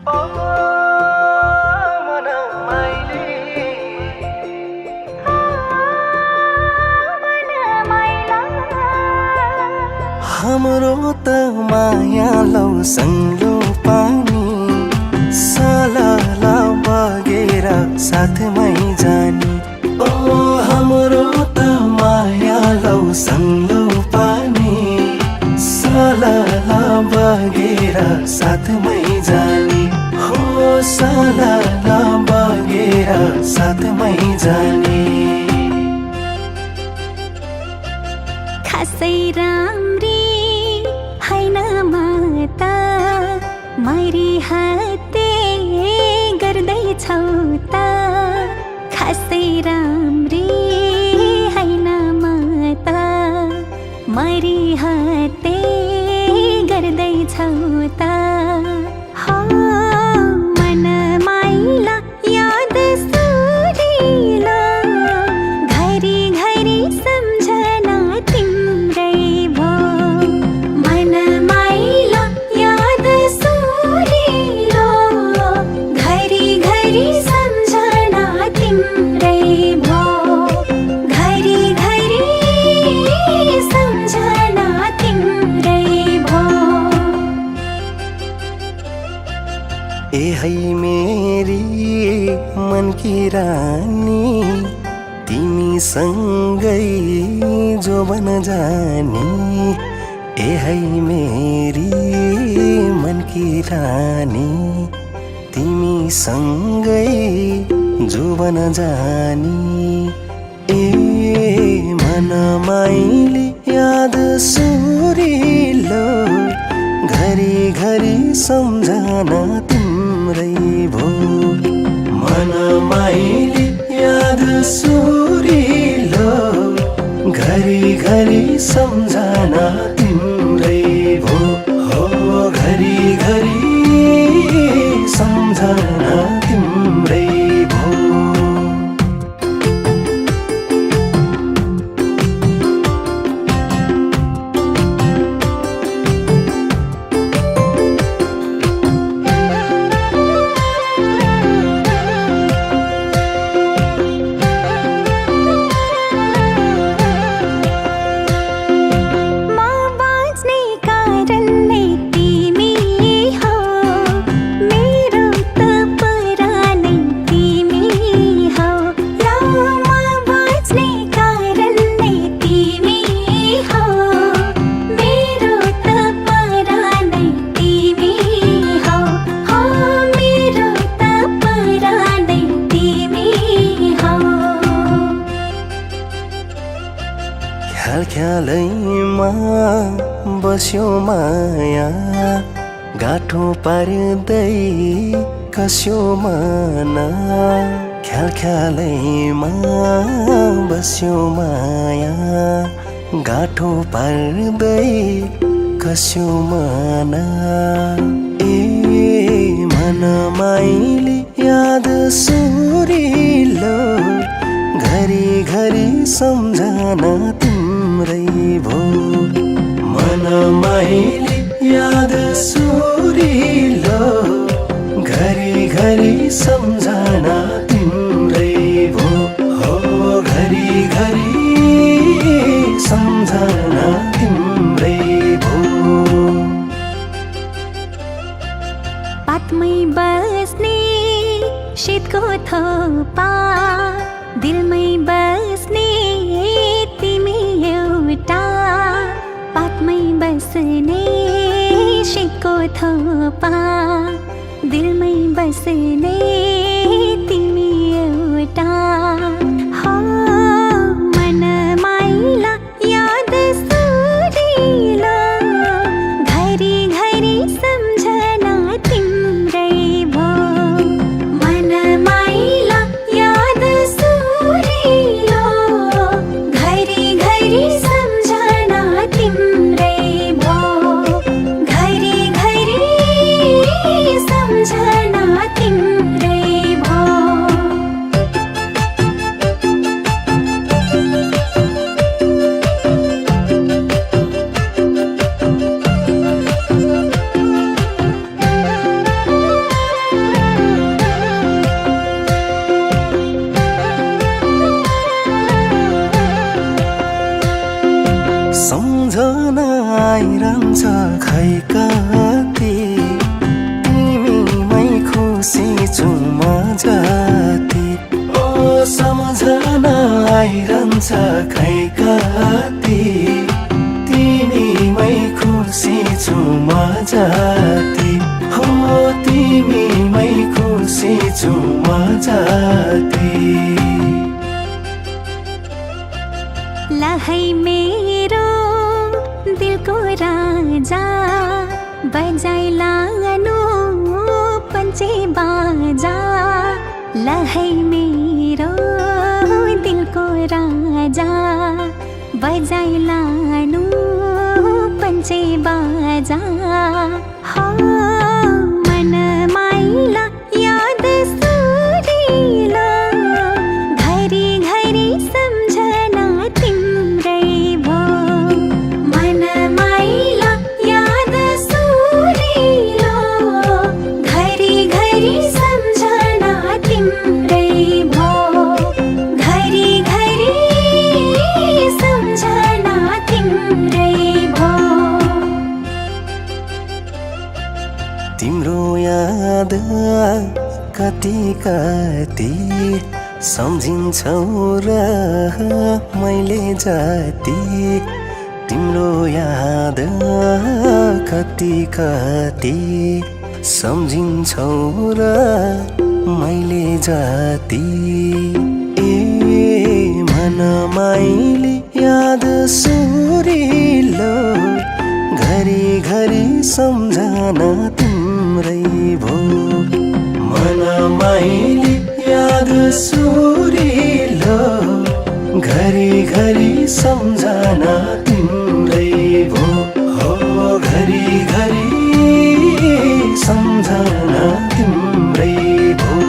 ओ मन माइली हाम्रो त माया लौ सङ्लो पानी सलला बगेर साथमै जानी ओ हाम्रो त माया लौ सङ्लो पानी सलला बगेर साथमै जानी हो सलला बगेर साथमै जानी खासै राम्री हैन म त मरिहत्ते गर्दैछौ त खासै राम्री हैन म त मरिहत्ते गर्दैछौ त हो मन माइला याद सुरिलो घरी घरी सम्झना तिम्रै भो मन माइला याद सुरिलो घरी घरी सम्झना तिम्रै भो घरी घरी सम्झना तिम्रै भो ए है मेरी मन की रानी तिमीसँगै जोबन जानी ए है मेरी मन की रानी तिमीसँगै जोबन जानी ए मन माइली याद सुरिलो घरी घरी सम्झना तिम्रै भो मन माइली याद सुरिलो घरी घरी सम्झना तिम्रै भो हो घरी घरी सम्झना तिम्रै भो ख्यालैमा बस्यो माया गाठो पार्दै कस्यो माना ख्यालैमा बस्यो माया गाठो पार्दै कस्यो माना ए मन माइली याद सुरिलो घरी घरी सम्झना तिम्रै भो मन माइली याद सुरिलो घरी घरी सम्झना तिम्रै भो हो घरी घरी सम्झना तिम्रै भो पातमै बस्ने शीतको थोपा दिलमै बस्ने तिमी एउटा पातमै बस्ने शीतको थोपा दिलमै बस्ने तिमी एउटा हो मन माइला याद सुरिलो घरी घरी सम्झना तिम्रै भो मन माइला याद सुरिलो घरी घरी सम्झना तिम्रै भो घरी घरी सम्झना तिम्रै सम्झना आइरहन्छ खै कति तिमीमै खुसी छु म जति ओ सम्झना आइरहन्छ खै कति तिमीमै खुसी छु म जति हो तिमीमै खुसी छु म जति ला है मेरो दिलको राजा बजाइ लानु पञ्चे बाजा ला है मेरो दिलको राजा बजाइ लानु पञ्चे बाजा हो मन माइला याद सुरिलो घरी घरी सम्झना तिम्रै भो मन माइला याद सुरिलो घरी घरी सम्झना तिम्रै भो घरी घरी सम्झना तिम्रै भो तिम्रो याद कति कति सम्झिन्छौ र मैले जति तिम्रो याद कति कति सम्झिन्छौ र मैले जति ए मन माइली याद सुरिलो घरी घरी सम्झना तिम्रै भो मन माइली याद सुरिलो घरी घरी सम्झना तिम्रै भो हो घरी घरी सम्झना तिम्रै भो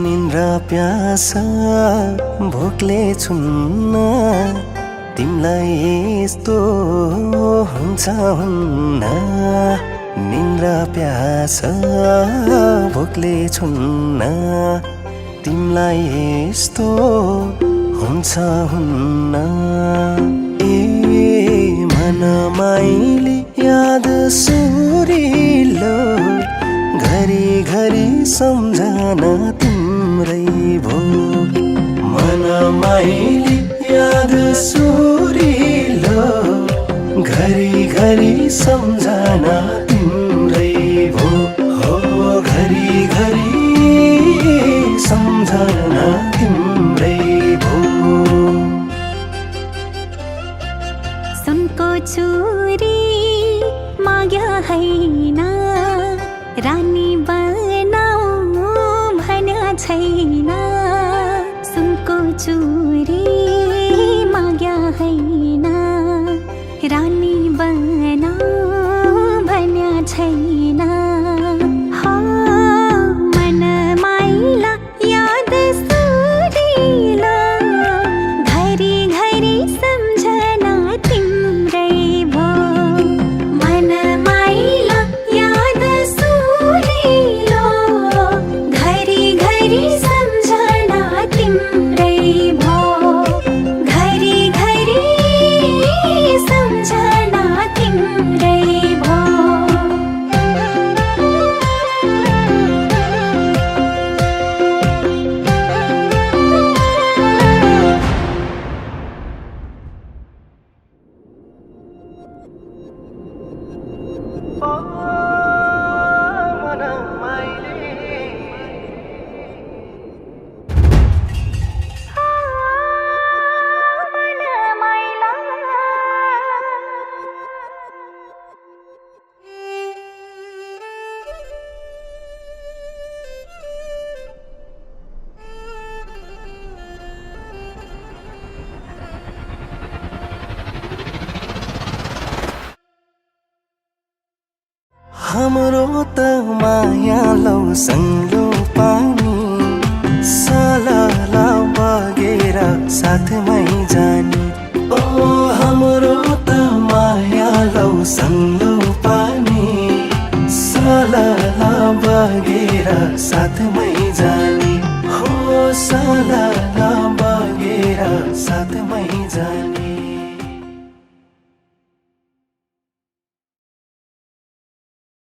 निन्द्रा प्यासा भोकले छुन्न तिमलाई यस्तो हुन्छ हुन्न निन्द्रा प्यासा भोकले छुन्न तिमलाई यस्तो हुन्छ हुन्न ए मन माइली याद सुरिलो घरी घरी सम्झना तिम्रै भो मन माइली याद सुरिलो घरी घरी सम्झना तिम्रै भो हो घरी घरी सम्झना तिम्रै भो सुनको चुरी माग्या हैन रानी बनाऊ भन्या छैन सुनको चुरी माग्या हैन रानी बनाऊ भन्या छैन हो मन माइला याद सुरिलो हाम्रो त माया लौ सङ्लो पानी सालला बगेर साथमै जाने ओ हाम्रो त माया लौ सङ्लो पानी सालला बगेर साथमै जाने हो सालला बगेर साथमै जाने